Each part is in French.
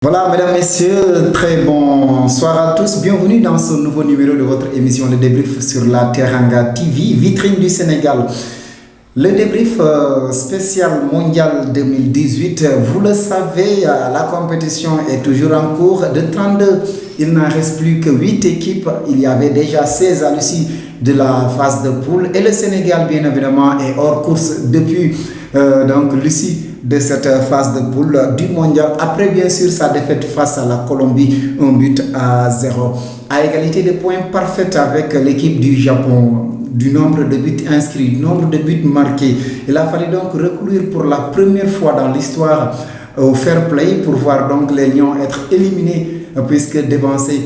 Voilà, mesdames, messieurs, très bonsoir à tous. Bienvenue dans ce nouveau numéro de votre émission Le Débrief sur la Teranga TV, vitrine du Sénégal. Le débrief spécial mondial 2018, vous le savez, la compétition est toujours en cours. De 32, il n'en reste plus que 8 équipes. Il y avait déjà 16 à l'issue de la phase de poule. Et le Sénégal, bien évidemment, est hors course depuis l'issue de cette phase de poule du mondial. Après, bien sûr, sa défaite face à la Colombie, 1-0. À égalité de points parfaite avec l'équipe du Japon. Du nombre de buts inscrits, du nombre de buts marqués. Il a fallu donc recourir pour la première fois dans l'histoire au fair play pour voir donc les Lions être éliminés puisque dévancés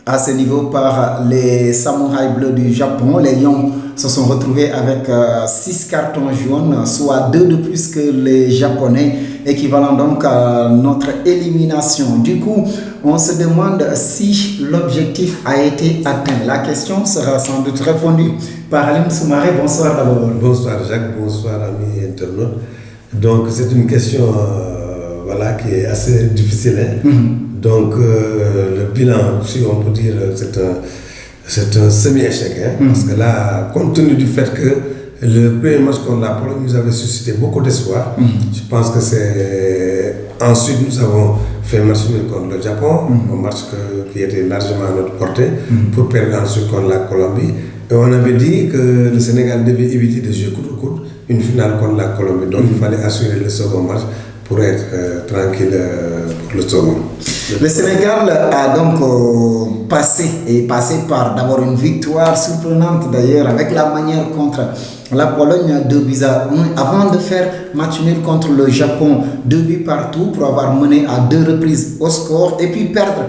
à ce niveau par les samouraïs bleus du Japon. Les Lions se sont retrouvés avec 6 cartons jaunes, soit 2 de plus que les Japonais, équivalent donc à notre élimination. Du coup, on se demande si l'objectif a été atteint. La question sera sans doute répondue par Alim Soumaré. Bonsoir d'abord. Bonsoir Jacques, bonsoir amis internautes. Donc c'est une question qui est assez difficile. Donc le bilan, si on peut dire, c'est un semi-échec. Parce que là, compte tenu du fait que le premier match contre la Pologne nous avait suscité beaucoup d'espoir, je pense que c'est... Ensuite, nous avons fait match nul contre le Japon, un match qui était largement à notre portée, pour perdre ensuite contre la Colombie. Et on avait dit que le Sénégal devait éviter de jouer coûte que coûte une finale contre la Colombie. Donc il fallait assurer le second match pour être tranquille pour le second. Le Sénégal a donc passé par d'abord une victoire surprenante d'ailleurs avec la manière contre la Pologne 2-1 avant de faire match nul contre le Japon 2 partout pour avoir mené à 2 reprises au score et puis perdre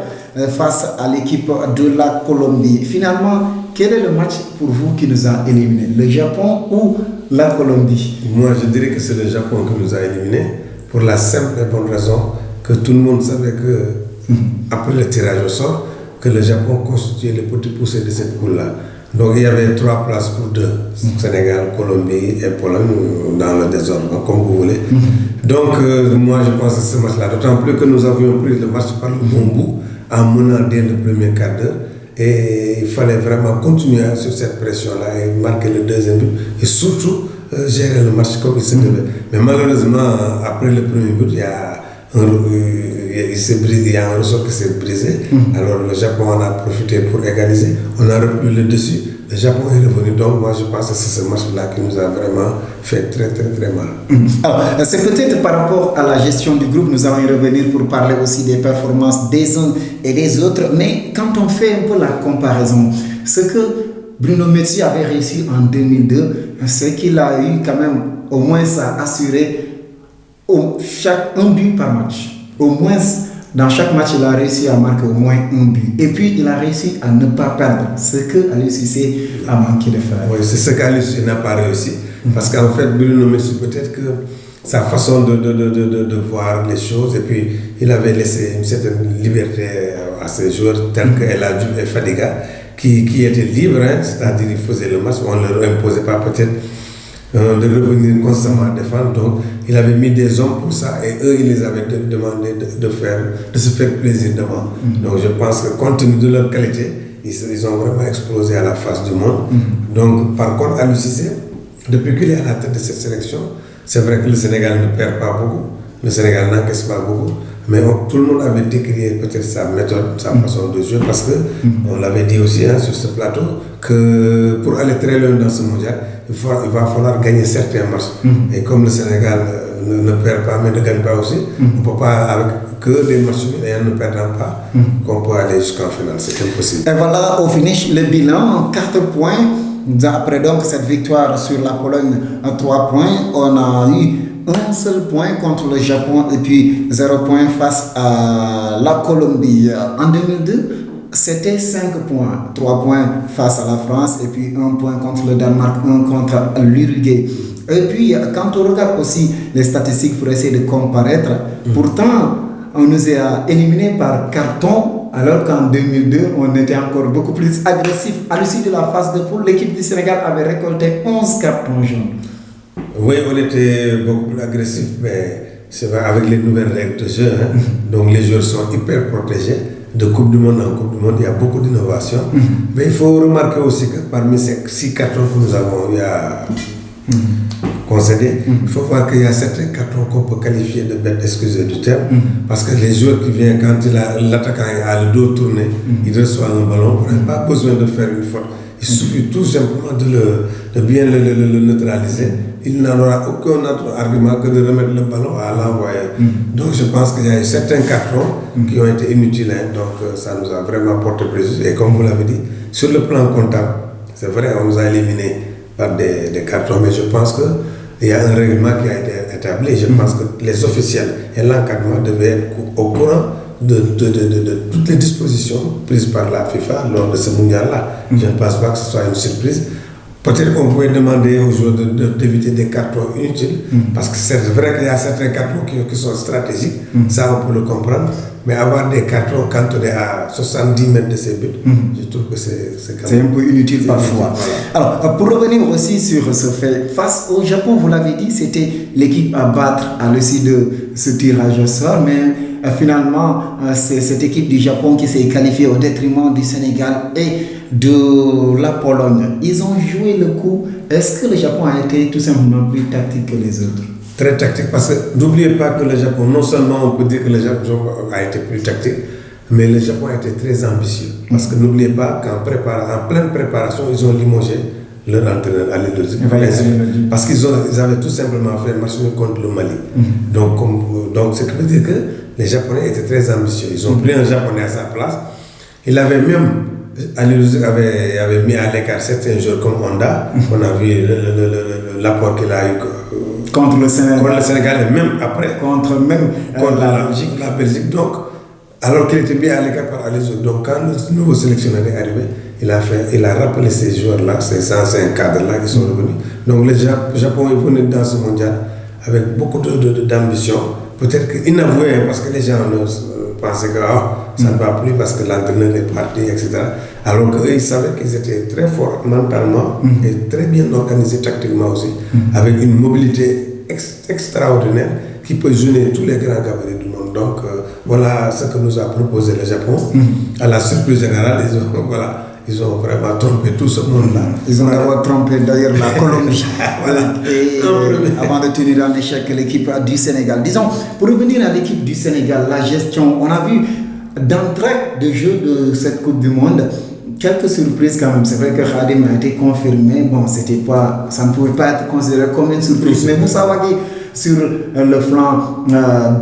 face à l'équipe de la Colombie. Finalement, quel est le match pour vous qui nous a éliminés? Le Japon ou la Colombie? Moi, je dirais que c'est le Japon qui nous a éliminés pour la simple et bonne raison que tout le monde savait que après le tirage au sort, que le Japon constituait les petits poussés de cette poule-là. Donc il y avait 3 places pour 2, Sénégal, Colombie et Pologne dans le désordre, comme vous voulez. Donc moi je pense à ce match-là, d'autant plus que nous avions pris le match par le bon bout en menant dès le premier quart d'heure. Et il fallait vraiment continuer sur cette pression-là et marquer le deuxième but et surtout gérer le match comme il se devait. Mais malheureusement, après le premier but, il y a un ressort qui s'est brisé. Alors le Japon en a profité pour égaliser. On a repris le dessus. Le Japon est revenu. Donc moi je pense que c'est ce match-là qui nous a vraiment fait très très très mal. Alors c'est peut-être par rapport à la gestion du groupe, nous allons y revenir pour parler aussi des performances des uns et des autres. Mais quand on fait un peu la comparaison, ce que Bruno Metsu avait réussi en 2002, c'est qu'il a eu quand même au moins à assurer un but par match. Au moins, dans chaque match, il a réussi à marquer au moins un but. Et puis, il a réussi à ne pas perdre. Ce que Aliou Cissé a manqué de faire. Oui, c'est ce qu'Aliou Cissé n'a pas réussi. Parce qu'en fait, Bruno Metsu, peut-être que sa façon de voir les choses, et puis il avait laissé une certaine liberté à ses joueurs, tels que El Hadji et Fadiga, qui étaient libres, c'est-à-dire ils faisaient le match, on ne leur imposait pas peut-être de revenir constamment défendre. Donc il avait mis des hommes pour ça et eux il les avait demandé de se faire plaisir devant. Donc je pense que compte tenu de leur qualité, ils ont vraiment explosé à la face du monde. Donc par contre Aliou Cissé, depuis qu'il est à la tête de cette sélection, c'est vrai que le Sénégal ne perd pas beaucoup, le Sénégal n'encaisse pas beaucoup, mais tout le monde avait décrié peut-être sa méthode, sa façon de jouer, parce que on l'avait dit aussi sur ce plateau que pour aller très loin dans ce mondial, il va falloir gagner certains matchs. Et comme le Sénégal ne perd pas mais ne gagne pas aussi, on ne peut pas avec que des matchs et en ne perdant pas qu'on peut aller jusqu'en finale, c'est impossible. Et voilà au finish le bilan, 4 points. Après donc cette victoire sur la Pologne à 3 points, on a eu un seul point contre le Japon et puis 0 point face à la Colombie. En 2002, c'était 5 points. 3 points face à la France et puis 1 point contre le Danemark, 1 contre l'Uruguay. Et puis, quand on regarde aussi les statistiques pour essayer de comparaître, pourtant, on nous a éliminés par carton, alors qu'en 2002, on était encore beaucoup plus agressif. À l'issue de la phase de poule, l'équipe du Sénégal avait récolté 11 cartons jaunes. Oui, on était beaucoup plus agressif, mais c'est vrai, avec les nouvelles règles de jeu, hein, donc les joueurs sont hyper protégés. De Coupe du Monde en Coupe du Monde, il y a beaucoup d'innovations. Mais il faut remarquer aussi que parmi ces 6 cartons que nous avons eu à concéder, il faut voir qu'il y a certains cartons qu'on peut qualifier de bêtes, excusez du terme, parce que les joueurs qui viennent, quand l'attaquant a le dos tourné, il reçoit un ballon, il n'a pas besoin de faire une faute. Il suffit tout simplement de bien le neutraliser. Il n'en aura aucun autre argument que de remettre le ballon à l'envoyeur. Donc je pense qu'il y a certains cartons qui ont été inutiles. Hein, donc ça nous a vraiment porté préjudice. Et comme vous l'avez dit, sur le plan comptable, c'est vrai, on nous a éliminés par des cartons, mais je pense qu'il y a un règlement qui a été établi. Je pense que les officiels et l'encadrement devaient être au courant de toutes les dispositions prises par la FIFA lors de ce mondial-là. Je ne pense pas que ce soit une surprise. Peut-être qu'on pouvait demander aux joueurs d'éviter des cartons inutiles, parce que c'est vrai qu'il y a certains cartons qui sont stratégiques, ça on peut le comprendre, mais avoir des cartons quand on est à 70 mètres de ses buts, je trouve que c'est un peu inutile parfois. Voilà. Alors, pour revenir aussi sur ce fait, face au Japon, vous l'avez dit, c'était l'équipe à battre à l'issue de ce tirage au sort, mais finalement, c'est cette équipe du Japon qui s'est qualifiée au détriment du Sénégal et de la Pologne. Ils ont joué le coup. Est-ce que le Japon a été tout simplement plus tactique que les autres? Très tactique, parce que n'oubliez pas que le Japon, non seulement on peut dire que le Japon a été plus tactique, mais le Japon a été très ambitieux. Parce que n'oubliez pas qu'en pleine préparation, ils ont limogé leur entraîneur Ali Lozic. Parce qu'ils avaient tout simplement fait un match contre le Mali. Donc, ce qui veut dire que les Japonais étaient très ambitieux. Ils ont pris un Japonais à sa place. Il avait même, Ali Lozic avait mis à l'écart certains joueurs comme Honda. On a vu l'apport qu'il a eu contre le Sénégal et même après contre la Belgique. Donc, alors qu'il était bien à l'écart par Ali Lozic. Donc, quand le nouveau sélectionneur est arrivé, il a rappelé ces joueurs-là, ces anciens cadres-là qui sont revenus. Donc le Japon est venu dans ce mondial avec beaucoup d'ambition. Peut-être inavoué, parce que les gens pensaient que ça ne va plus parce que l'entraîneur est parti, etc. Alors qu'eux, ils savaient qu'ils étaient très forts mentalement et très bien organisés tactiquement aussi, avec une mobilité extraordinaire qui peut gêner tous les grands gabarits du monde. Donc voilà ce que nous a proposé le Japon. À la surprise générale, ils ont vraiment trompé tout ce monde-là. Ils ont d'abord trompé d'ailleurs la Colombie. Avant de tenir en échec l'équipe du Sénégal. Disons, pour revenir à l'équipe du Sénégal, la gestion, on a vu d'entrée de jeu de cette Coupe du Monde, quelques surprises quand même. C'est vrai que Khadim a été confirmé. Bon, ça ne pouvait pas être considéré comme une surprise. Mais Moussa Wagué, sur le flanc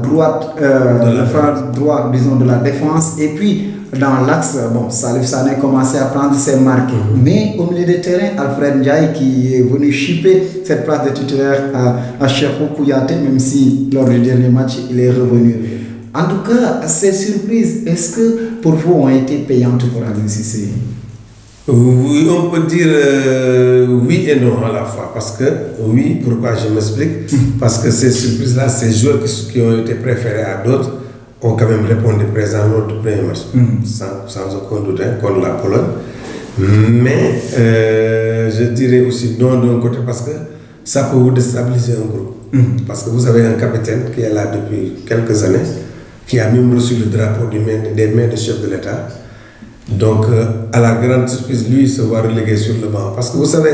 droit, disons, de la défense. Et puis, dans l'axe, Salif Sané commençait à prendre ses marques. Mais au milieu de terrain, Alfred Ndiaye qui est venu chipper cette place de titulaire à Cheikhou Kouyaté, même si lors du dernier match, il est revenu. En tout cas, ces surprises, est-ce que pour vous ont été payantes pour Aliou Cissé? Oui, on peut dire oui et non à la fois. Parce que, oui, pourquoi je m'explique? Parce que ces surprises-là, ces joueurs qui ont été préférés à d'autres, ont quand même répondu présent lors du premier match, sans aucun doute, contre la Pologne. Mais je dirais aussi non d'un côté parce que ça peut vous déstabiliser un groupe. Parce que vous avez un capitaine qui est là depuis quelques années, qui a même reçu le drapeau des mains du chef de l'État. Donc, à la grande surprise, lui, se voit relégué sur le banc. Parce que vous savez,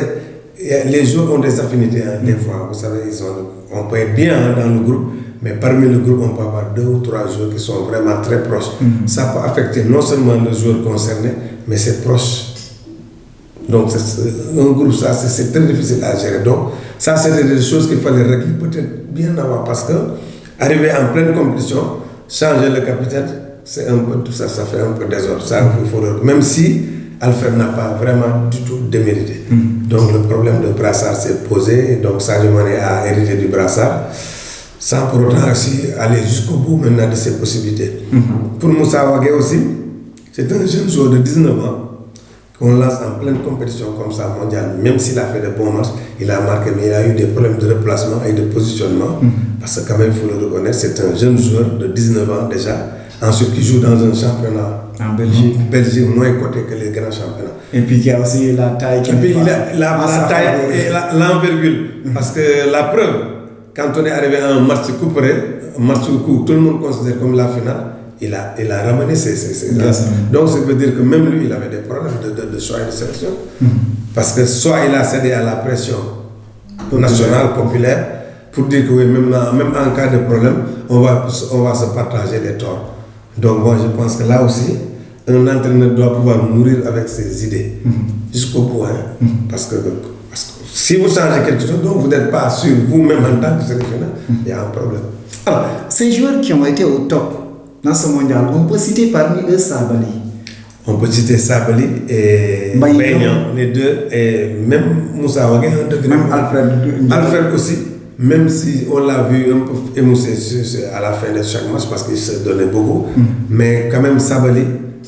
les joueurs ont des affinités, des fois. Vous savez, on peut être bien dans le groupe, mais parmi le groupe, on peut avoir 2 ou 3 joueurs qui sont vraiment très proches. Ça peut affecter non seulement le joueur concerné, mais ses proches. Donc, un groupe, ça, c'est très difficile à gérer. Donc, ça, c'était des choses qu'il fallait régler peut-être bien avant, parce que arriver en pleine compétition, changer le capitaine, c'est un peu tout ça, ça fait un peu désordre. Ça, il faut même si Alfred n'a pas vraiment du tout démérité. Donc, le problème de brassard s'est posé. Donc, Sadio Mané a hérité du brassard, sans pour autant aussi aller jusqu'au bout maintenant de ses possibilités. Pour Moussa Wagué aussi, c'est un jeune joueur de 19 ans qu'on lance en pleine compétition comme ça mondiale. Même s'il a fait de bons matchs, il a marqué, mais il a eu des problèmes de replacement et de positionnement. Parce que quand même, il faut le reconnaître, c'est un jeune joueur de 19 ans déjà. Ensuite, qui joue dans un championnat en Belgique moins coté que les grands championnats. Et puis qui a aussi la taille. Et puis la taille et l'envergure. Parce que la preuve, quand on est arrivé à un match couperé, un match où tout le monde considère comme la finale, il a ramené ses donc ça veut dire que même lui, il avait des problèmes de choix et de sélection. Parce que soit il a cédé à la pression nationale, populaire, pour dire que oui, même en cas de problème, on va se partager les torts. Donc moi je pense que là aussi, un entraîneur doit pouvoir mourir avec ses idées, jusqu'au bout. Hein? Parce que si vous changez quelque chose dont vous n'êtes pas sûr vous-même en tant que sélectionneur, il y a un problème. Alors, ces joueurs qui ont été au top dans ce mondial, on peut citer parmi eux Sabali. On peut citer Sabali et Baignan, les deux, et même Moussa Wagué, même Alfred aussi, même si on l'a vu un peu émoussé à la fin de chaque match parce qu'il se donnait beaucoup, mais quand même Sabali,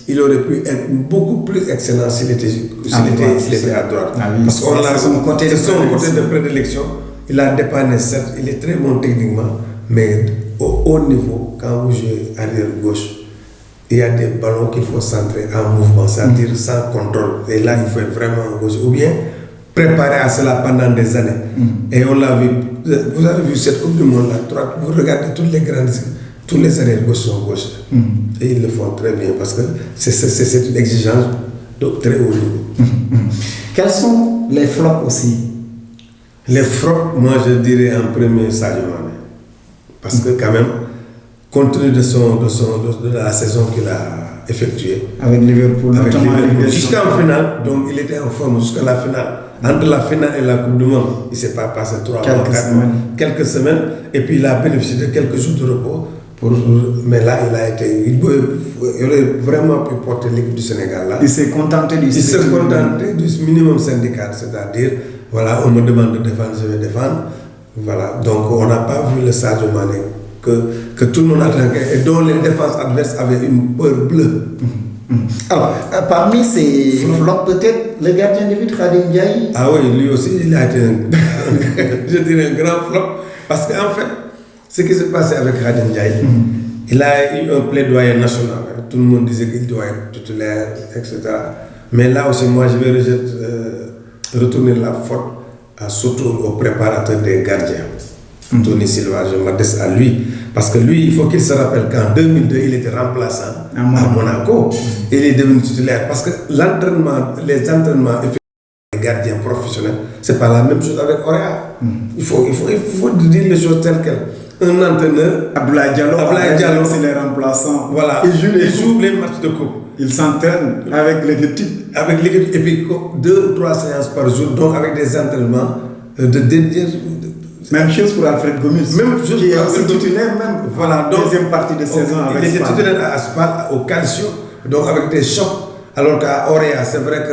il aurait pu être beaucoup plus excellent s'il était à droite. Parce qu'on a son côté de prédilection, il a dépanné, certes, il est très bon techniquement, mais au haut niveau, quand vous jouez arrière gauche, il y a des ballons qu'il faut centrer en mouvement, c'est-à-dire sans contrôle. Et là, il faut être vraiment en gauche. Ou bien préparer à cela pendant des années. Et on l'a vu, vous avez vu cette Coupe du Monde là, vous regardez toutes les grandes, tous les arrières gauche sont gauche. Et ils le font très bien parce que c'est une exigence de très haut niveau. Quels sont les flops aussi? Les flops, moi je dirais en premier Sadio Mané. Parce que quand même, compte tenu de la saison qu'il a effectuée avec Liverpool, jusqu'en finale, donc il était en forme jusqu'à la finale. Entre la finale et la Coupe du Monde, il ne s'est pas passé quelques semaines, et puis il a bénéficié de quelques jours de repos. Mais là, il aurait vraiment pu porter l'équipe du Sénégal là. Il s'est contenté du minimum syndical, c'est-à-dire, voilà, on me demande de défendre, je vais défendre. Voilà, donc on n'a pas vu le Sadio Mané que tout le monde attendait et dont les défenses adverses avaient une peur bleue. Alors, parmi ces flops, peut-être le gardien de but Khadim Ndiaye. Ah oui, lui aussi, il a été je dirais un grand flop. Parce qu'en fait, ce qui s'est passé avec Khadim Ndiaye, il a eu un plaidoyer national. Tout le monde disait qu'il doit être titulaire, etc. Mais là aussi, moi, je vais retourner la faute surtout au préparateur des gardiens. Tony Silva, je m'adresse à lui. Parce que lui, il faut qu'il se rappelle qu'en 2002, il était remplaçant à Monaco. Il est devenu titulaire. Parce que les entraînements des gardiens professionnels, ce n'est pas la même chose avec Orea. Il faut dire les choses telles quelles. Un entraîneur, Abdoulaye Diallo, c'est les remplaçants. Voilà, il joue les matchs de coupe. Il s'entraîne avec l'équipe. Avec l'équipe, et puis 2 ou 3 séances par jour, donc avec des entraînements de dernière. Même chose pour Alfred Gomis. Même chose qui est aussi titulaire même. Voilà, donc deuxième partie de saison avec il était titulaire à Aspal, au Calcio, donc avec des chocs. Alors qu'à Orea, c'est vrai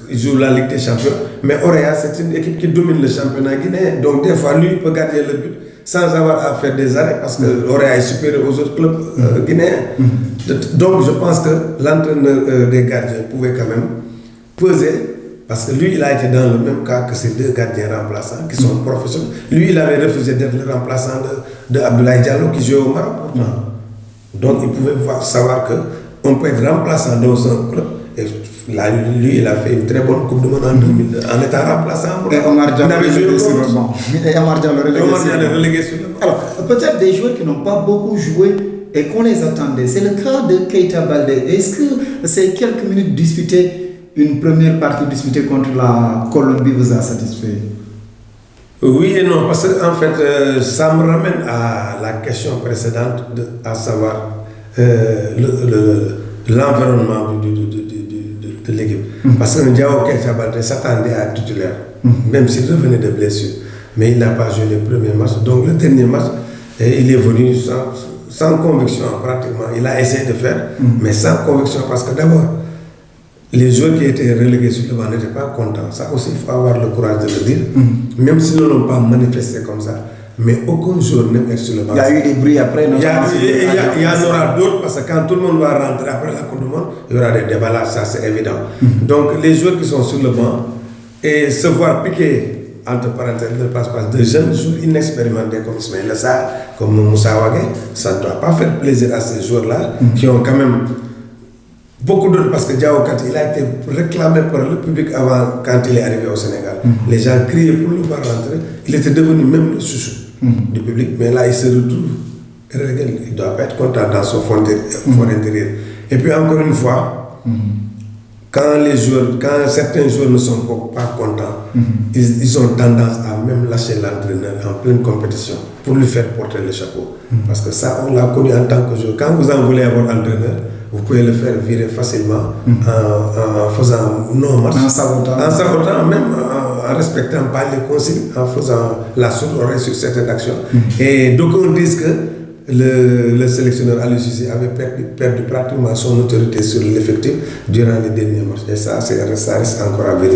qu'il joue la Ligue des Champions, mais Orea, c'est une équipe qui domine le championnat guinéen. Donc des fois, lui, il peut garder le but sans avoir à faire des arrêts parce que Orea est supérieur aux autres clubs guinéens. Donc je pense que l'entraîneur des gardiens pouvait quand même peser. Parce que lui, il a été dans le même cas que ces 2 gardiens remplaçants qui sont professionnels. Lui, il avait refusé d'être le remplaçant de Abdoulaye Diallo qui joue au Maroc pourtant. Donc, il pouvait savoir qu'on peut être remplaçant dans un club. Et là, lui, il a fait une très bonne Coupe du Monde en 2002 en étant remplaçant. Et Omar Diallo relégué sur le banc. Alors, peut-être des joueurs qui n'ont pas beaucoup joué et qu'on les attendait. C'est le cas de Keita Baldé. Est-ce que ces quelques minutes disputées, une première partie disputée contre la Colombie vous a satisfait? Oui et non, parce qu'en fait, ça me ramène à la question précédente, à savoir l'environnement de l'équipe. Parce que Diao Keita Baldé s'attendait à être titulaire, même s'il revenait de blessure. Mais il n'a pas joué le premier match. Donc le dernier match, il est venu sans conviction pratiquement. Il a essayé de faire, mais sans conviction parce que d'abord, les joueurs qui étaient relégués sur le banc n'étaient pas contents. Ça aussi, il faut avoir le courage de le dire. Même s'ils ne l'ont pas manifesté comme ça. Mais aucun joueur n'aime être sur le banc. Il y a eu des bruits après. Il y en aura d'autres parce que quand tout le monde va rentrer après la Coupe du Monde, il y aura des déballages, ça c'est évident. Donc les joueurs qui sont sur le banc et se voir piquer, entre parenthèses, le passe-passe de jeunes joueurs inexpérimentés comme Ismaël Sarr, comme Moussa Wagué, ça ne doit pas faire plaisir à ces joueurs-là qui ont quand même beaucoup d'autres, parce que Diao Kat, il a été réclamé par le public avant, quand il est arrivé au Sénégal. Les gens criaient pour le voir rentrer. Il était devenu même le chouchou. du public, mais là il se retrouve réglé. Il ne doit pas être content dans son fort intérieur. Et puis encore une fois, quand certains joueurs ne sont pas contents, ils ont tendance à même lâcher l'entraîneur en pleine compétition pour lui faire porter le chapeau. Parce que ça, on l'a connu en tant que joueur. Quand vous en voulez à votre entraîneur, vous pouvez le faire virer facilement en faisant non-match, en sabotant, même en respectant pas les consignes, en faisant la sourde oreille sur certaines actions. Et d'aucuns disent que le sélectionneur Aliou Cissé avait perdu pratiquement son autorité sur l'effectif durant les derniers matchs. Et ça reste encore à vérifier.